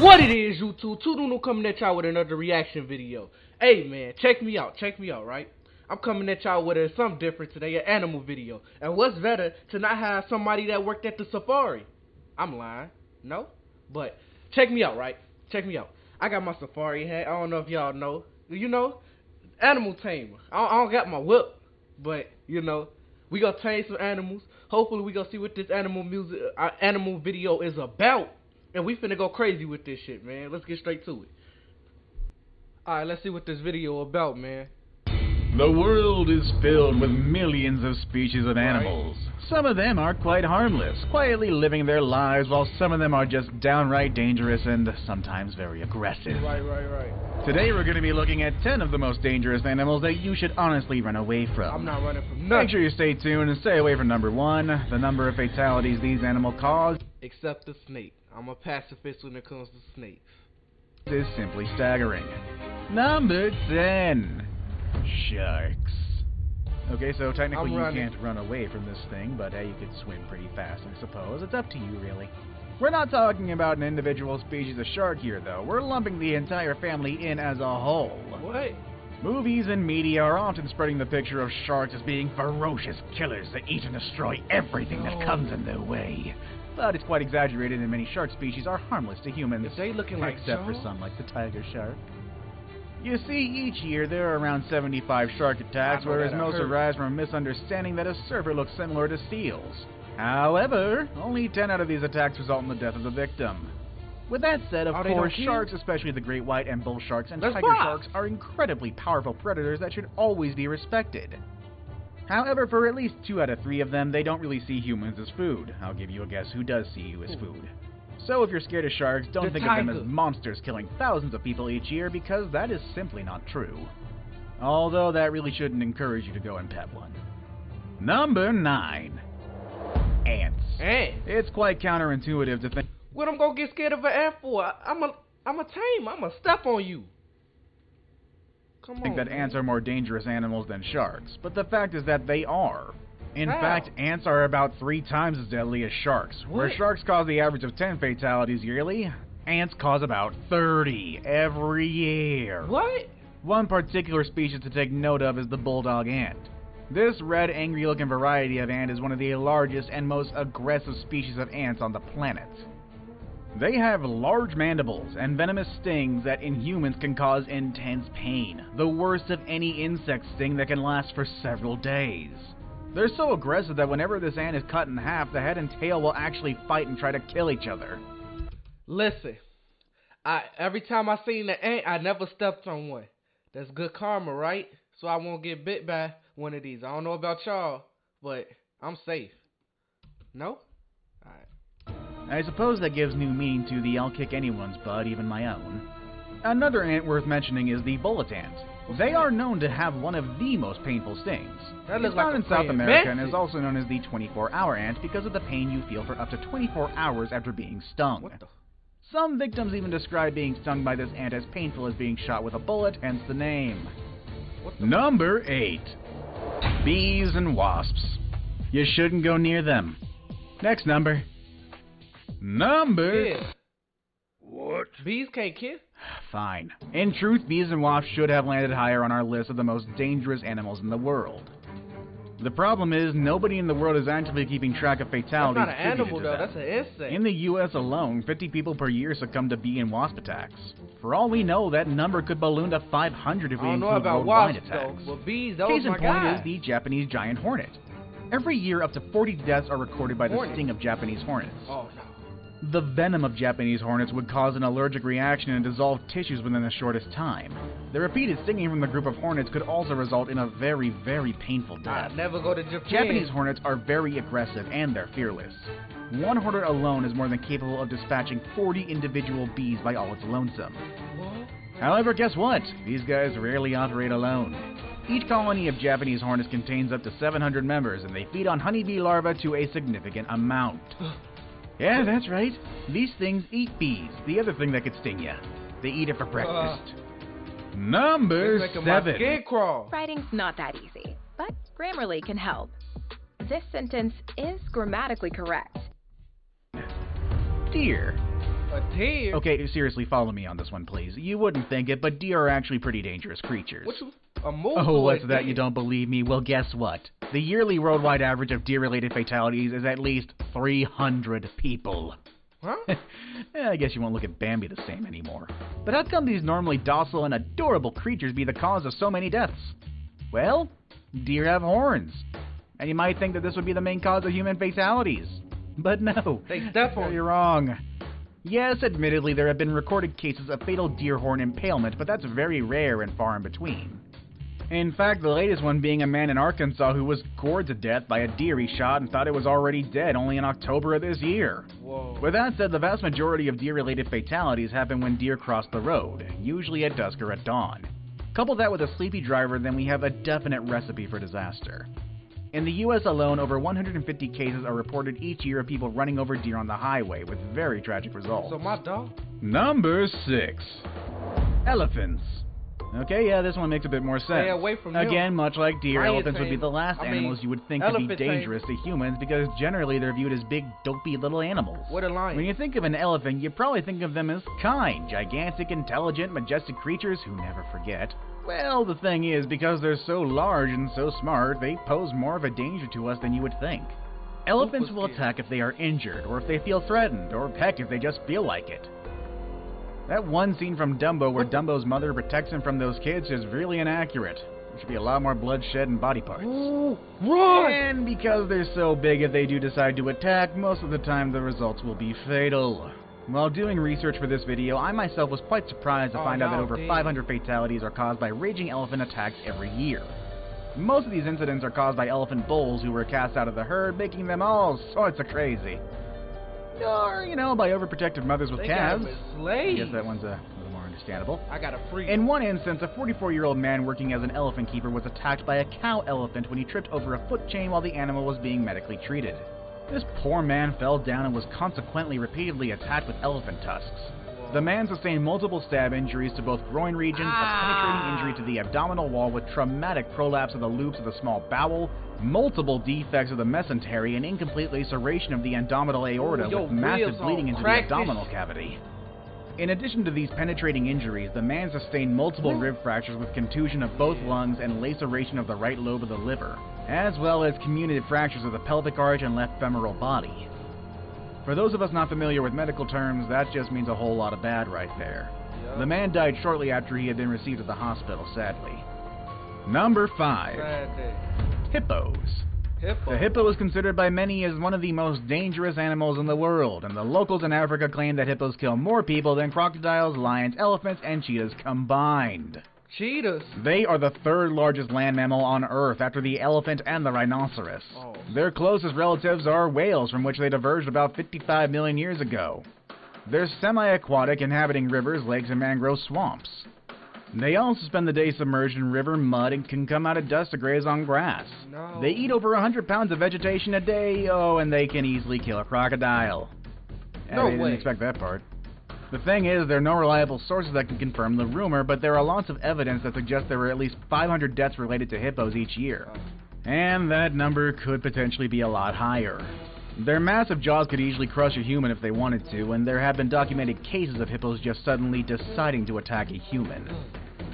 What it is, YouTube? Tuduno coming at y'all with another reaction video. Hey man, check me out, right? I'm coming at y'all with something different today, an animal video. And what's better to not have somebody that worked at the safari? I'm lying, no? But check me out, right? Check me out. I got my safari hat. I don't know if y'all know. You know, animal tamer. I don't got my whip, but you know, we gonna tame some animals. Hopefully, we gonna see what this animal video is about. And we finna go crazy with this shit, man. Let's get straight to it. Alright, let's see what this video about, man. The world is filled with millions of species of animals. Some of them are quite harmless, quietly living their lives, while some of them are just downright dangerous and sometimes very aggressive. Right. Today we're going to be looking at 10 of the most dangerous animals that you should honestly run away from. I'm not running from nothing. Make sure you stay tuned and stay away from number 1, the number of fatalities these animals cause. Except the snake. I'm a pacifist when it comes to snakes. Is simply staggering. Number 10. Sharks. Okay, so technically you can't run away from this thing, but you could swim pretty fast, I suppose. It's up to you, really. We're not talking about an individual species of shark here, though. We're lumping the entire family in as a whole. What? Movies and media are often spreading the picture of sharks as being ferocious killers that eat and destroy everything that comes in their way. But it's quite exaggerated, and many shark species are harmless to humans. If they looking like except for some, like the tiger shark. You see, each year there are around 75 shark attacks, whereas most arise from a misunderstanding that a surfer looks similar to seals. However, only 10 out of these attacks result in the death of the victim. With that said, of course, sharks, especially the great white and bull sharks and tiger sharks, are incredibly powerful predators that should always be respected. However, for at least 2 out of 3 of them, they don't really see humans as food. I'll give you a guess who does see you as food. So if you're scared of sharks, don't think of them as monsters killing thousands of people each year, because that is simply not true. Although that really shouldn't encourage you to go and pet one. Number 9. Ants. Ants? It's quite counterintuitive to think... What I'm gonna get scared of an ant for? I'm a tame. I'm a step on you. Come on, think that ants are more dangerous animals than sharks, but the fact is that they are. In fact, ants are about 3 times as deadly as sharks. Where sharks cause the average of 10 fatalities yearly, ants cause about 30 every year. What? One particular species to take note of is the bulldog ant. This red, angry-looking variety of ant is one of the largest and most aggressive species of ants on the planet. They have large mandibles and venomous stings that in humans can cause intense pain, the worst of any insect sting that can last for several days. They're so aggressive that whenever this ant is cut in half, the head and tail will actually fight and try to kill each other. Listen, every time I seen an ant, I never stepped on one. That's good karma, right? So I won't get bit by one of these. I don't know about y'all, but I'm safe. No? Alright. I suppose that gives new meaning to the I'll kick anyone's butt, even my own. Another ant worth mentioning is the bullet ant. They are known to have one of the most painful stings. It's found in South America and is also known as the 24-hour ant because of the pain you feel for up to 24 hours after being stung. Some victims even describe being stung by this ant as painful as being shot with a bullet, hence the name. Number 8. Bees and wasps. You shouldn't go near them. Next number. What? Bees can't kiss? Fine. In truth, bees and wasps should have landed higher on our list of the most dangerous animals in the world. The problem is, nobody in the world is actively keeping track of fatalities. That's not an animal, though. That's an insect. In the U.S. alone, 50 people per year succumb to bee and wasp attacks. For all we know, that number could balloon to 500 if we include worldwide attacks. Well, bees, Case in point is the Japanese giant hornet. Every year, up to 40 deaths are recorded by the sting of Japanese hornets. Oh, no. The venom of Japanese hornets would cause an allergic reaction and dissolve tissues within the shortest time. The repeated stinging from the group of hornets could also result in a very, very painful death. I'd never go to Japan. Japanese hornets are very aggressive and they're fearless. One hornet alone is more than capable of dispatching 40 individual bees by all its lonesome. What? However, guess what? These guys rarely operate alone. Each colony of Japanese hornets contains up to 700 members, and they feed on honeybee larvae to a significant amount. Yeah, that's right. These things eat bees, the other thing that could sting you. They eat it for breakfast. Number 7. My skin crawl. Writing's not that easy, but Grammarly can help. This sentence is grammatically correct. Deer. A deer? Okay, seriously, follow me on this one, please. You wouldn't think it, but deer are actually pretty dangerous creatures. A moose? Oh, what's that? You don't believe me? Well, guess what? The yearly worldwide average of deer-related fatalities is at least 300 people. Huh? I guess you won't look at Bambi the same anymore. But how come these normally docile and adorable creatures be the cause of so many deaths? Well, deer have horns. And you might think that this would be the main cause of human fatalities. But no, They step on you're wrong. Yes, admittedly, there have been recorded cases of fatal deer horn impalement, but that's very rare and far in between. In fact, the latest one being a man in Arkansas who was gored to death by a deer he shot and thought it was already dead only in October of this year. Whoa. With that said, the vast majority of deer-related fatalities happen when deer cross the road, usually at dusk or at dawn. Couple that with a sleepy driver, then we have a definite recipe for disaster. In the U.S. alone, over 150 cases are reported each year of people running over deer on the highway, with very tragic results. So my dog? Number 6. Elephants. Okay, yeah, this one makes a bit more sense. Stay away from them. Again, much like deer, elephants would be the last I mean, animals you would think would be dangerous to humans because generally they're viewed as big, dopey little animals. What a lion. When you think of an elephant, you probably think of them as kind, gigantic, intelligent, majestic creatures who never forget. Well, the thing is, because they're so large and so smart, they pose more of a danger to us than you would think. Elephants will attack if they are injured, or if they feel threatened, or heck, if they just feel like it. That one scene from Dumbo where Dumbo's mother protects him from those kids is really inaccurate. There should be a lot more bloodshed and body parts. Ooh, run! And because they're so big, if they do decide to attack, most of the time the results will be fatal. While doing research for this video, I myself was quite surprised to find out that over 500 fatalities are caused by raging elephant attacks every year. Most of these incidents are caused by elephant bulls who were cast out of the herd, making them all sorts of crazy. Or, you know, by overprotective mothers with calves. I guess that one's a little more understandable. I got a free. In one instance, a 44-year-old man working as an elephant keeper was attacked by a cow elephant when he tripped over a foot chain while the animal was being medically treated. This poor man fell down and was consequently repeatedly attacked with elephant tusks. The man sustained multiple stab injuries to both groin regions, a penetrating injury to the abdominal wall with traumatic prolapse of the loops of the small bowel, multiple defects of the mesentery, and incomplete laceration of the abdominal aorta with massive bleeding into the abdominal cavity. In addition to these penetrating injuries, the man sustained multiple rib fractures with contusion of both lungs and laceration of the right lobe of the liver, as well as comminuted fractures of the pelvic arch and left femoral body. For those of us not familiar with medical terms, that just means a whole lot of bad right there. Yep. The man died shortly after he had been received at the hospital, sadly. Number 5. Hippos. The hippo is considered by many as one of the most dangerous animals in the world, and the locals in Africa claim that hippos kill more people than crocodiles, lions, elephants, and cheetahs combined. Cheetahs? They are the third largest land mammal on Earth after the elephant and the rhinoceros. Oh. Their closest relatives are whales, from which they diverged about 55 million years ago. They're semi-aquatic, inhabiting rivers, lakes, and mangrove swamps. They also spend the day submerged in river mud and can come out at dusk to graze on grass. No. They eat over 100 pounds of vegetation a day, and they can easily kill a crocodile. No I didn't expect that part. The thing is, there are no reliable sources that can confirm the rumor, but there are lots of evidence that suggests there were at least 500 deaths related to hippos each year. And that number could potentially be a lot higher. Their massive jaws could easily crush a human if they wanted to, and there have been documented cases of hippos just suddenly deciding to attack a human.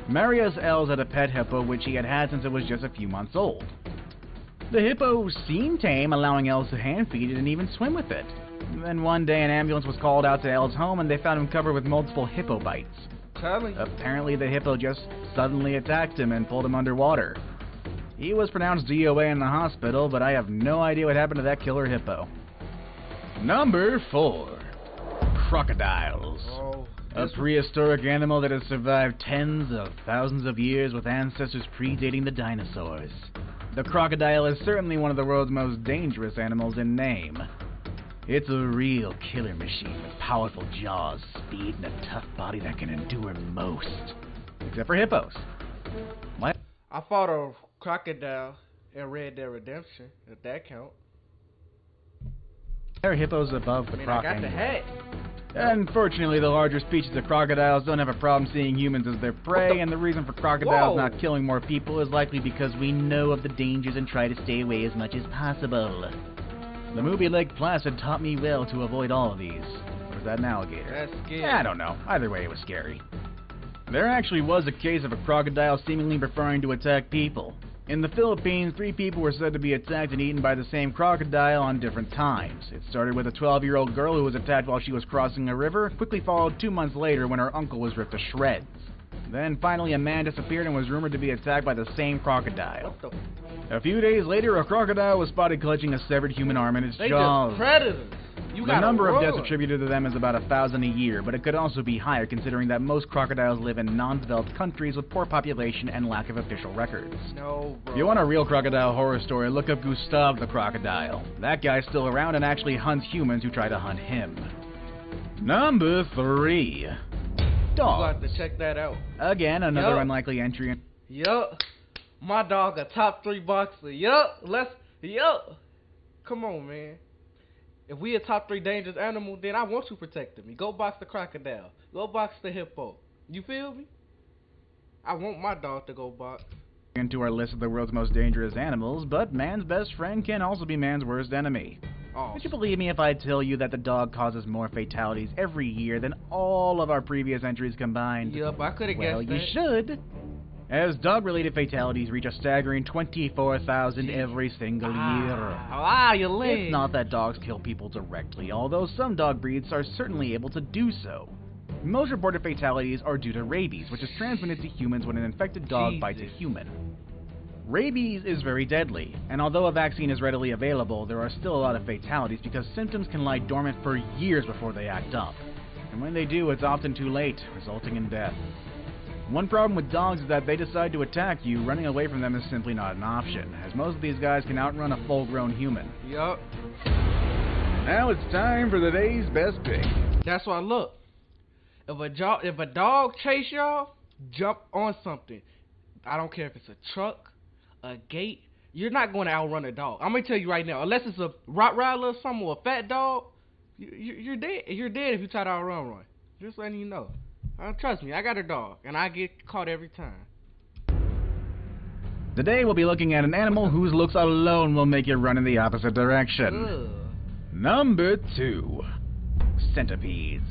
Marius Els had a pet hippo which he had had since it was just a few months old. The hippo seemed tame, allowing Els to hand feed it and even swim with it. Then one day an ambulance was called out to Els' home and they found him covered with multiple hippo bites. Apparently the hippo just suddenly attacked him and pulled him underwater. He was pronounced DOA in the hospital, but I have no idea what happened to that killer hippo. Number 4. Crocodiles. A prehistoric animal that has survived tens of thousands of years with ancestors predating the dinosaurs. The crocodile is certainly one of the world's most dangerous animals in name. It's a real killer machine with powerful jaws, speed, and a tough body that can endure most. Except for hippos. What? I fought a crocodile in Red Dead Redemption, if that count. There are hippos above the croc. I got the hat. Unfortunately, the larger species of crocodiles don't have a problem seeing humans as their prey, and the reason for crocodiles not killing more people is likely because we know of the dangers and try to stay away as much as possible. The movie Lake Placid taught me well to avoid all of these. Or is that an alligator? That's scary. I don't know. Either way, it was scary. There actually was a case of a crocodile seemingly preferring to attack people. In the Philippines, 3 people were said to be attacked and eaten by the same crocodile on different times. It started with a 12-year-old girl who was attacked while she was crossing a river, quickly followed 2 months later when her uncle was ripped to shreds. Then finally a man disappeared and was rumored to be attacked by the same crocodile. A few days later, a crocodile was spotted clutching a severed human arm in its jaws. Just predators. The number of deaths attributed to them is about 1,000 a year, but it could also be higher considering that most crocodiles live in non-developed countries with poor population and lack of official records. No, bro. If you want a real crocodile horror story, look up Gustav the crocodile. That guy's still around and actually hunts humans who try to hunt him. Number 3. Dogs. I'll have to check that out. Again, another unlikely entry. Yup. My dog a top 3 boxer. Yup. Yup. Come on, man. If we a top 3 dangerous animal, then I want you protecting me. Go box the crocodile. Go box the hippo. You feel me? I want my dog to go box. Into our list of the world's most dangerous animals, but man's best friend can also be man's worst enemy. Oh. Would you believe me if I tell you that the dog causes more fatalities every year than all of our previous entries combined? Yup, I could have guessed that. Well, you should. As dog-related fatalities reach a staggering 24,000 every single year. Your leg. It's not that dogs kill people directly, although some dog breeds are certainly able to do so. Most reported fatalities are due to rabies, which is transmitted to humans when an infected dog bites a human. Rabies is very deadly, and although a vaccine is readily available, there are still a lot of fatalities because symptoms can lie dormant for years before they act up. And when they do, it's often too late, resulting in death. One problem with dogs is that they decide to attack you, running away from them is simply not an option, as most of these guys can outrun a full-grown human. Yup. Now it's time for the day's best pick. That's why, look, if a dog chase y'all, jump on something. I don't care if it's a truck, a gate, you're not going to outrun a dog. I'm going to tell you right now, unless it's a Rottweiler or something or a fat dog, you're dead. You're dead if you try to outrun one. Just letting you know. Trust me, I got a dog, and I get caught every time. Today we'll be looking at an animal whose looks alone will make you run in the opposite direction. Ugh. Number 2. Centipedes.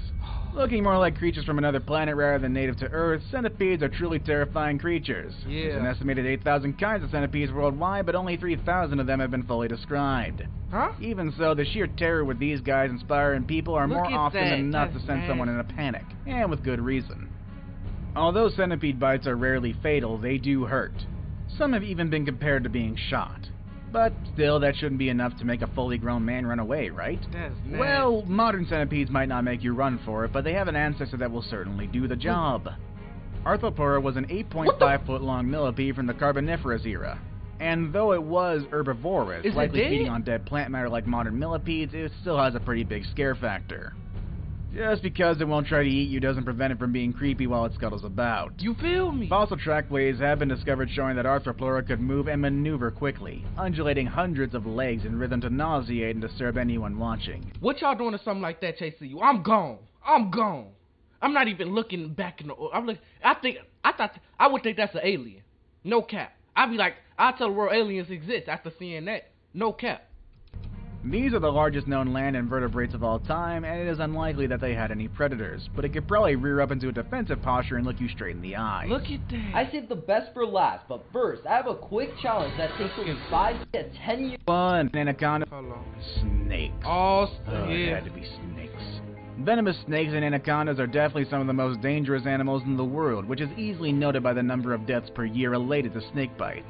Looking more like creatures from another planet rather than native to Earth, centipedes are truly terrifying creatures. Yeah. There's an estimated 8,000 kinds of centipedes worldwide, but only 3,000 of them have been fully described. Huh? Even so, the sheer terror with these guys inspiring people are more often than not to send someone in a panic, and with good reason. Although centipede bites are rarely fatal, they do hurt. Some have even been compared to being shot. But still, that shouldn't be enough to make a fully grown man run away, right? That's nasty. Well, modern centipedes might not make you run for it, but they have an ancestor that will certainly do the job. Arthropleura was an 8.5-foot-long millipede from the Carboniferous era. And though it was herbivorous, likely feeding on dead plant matter like modern millipedes, it still has a pretty big scare factor. Just because it won't try to eat you doesn't prevent it from being creepy while it scuttles about. You feel me? Fossil trackways have been discovered showing that Arthropleura could move and maneuver quickly, undulating hundreds of legs in rhythm to nauseate and disturb anyone watching. What y'all doing to something like that chasing you? I'm gone. I'm gone. I'm not even looking back in the... I would think that's an alien. No cap. I'd be like, I'll tell the world aliens exist after seeing that. No cap. These are the largest known land invertebrates of all time, and it is unlikely that they had any predators, but it could probably rear up into a defensive posture and look you straight in the eye. Look at that. I saved the best for last, but first, I have a quick challenge that takes only 5 to 10 years. Fun. Anaconda. Hold on. Snakes. Oh, It yeah. had to be snakes. Venomous snakes and anacondas are definitely some of the most dangerous animals in the world, which is easily noted by the number of deaths per year related to snake bites.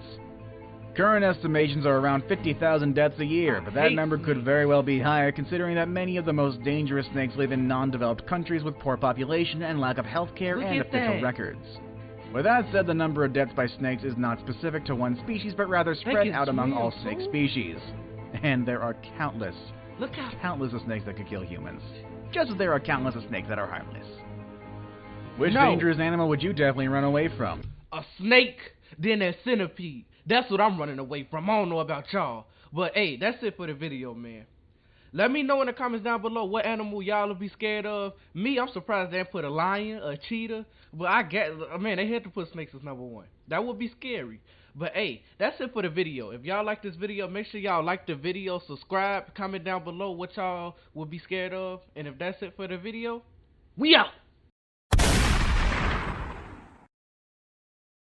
Current estimations are around 50,000 deaths a year, but that number could very well be higher considering that many of the most dangerous snakes live in non-developed countries with poor population and lack of healthcare and official records. With that said, the number of deaths by snakes is not specific to one species, but rather spread out among all snake species. And there are countless of snakes that could kill humans. Just as there are countless of snakes that are harmless. Which dangerous animal would you definitely run away from? A snake, then a centipede. That's what I'm running away from. I don't know about y'all. But, hey, that's it for the video, man. Let me know in the comments down below what animal y'all will be scared of. Me, I'm surprised they didn't put a lion, a cheetah. But I get, man, they had to put snakes as number one. That would be scary. But hey, that's it for the video. If y'all like this video, make sure y'all like the video, subscribe, comment down below what y'all would be scared of. And if that's it for the video, we out.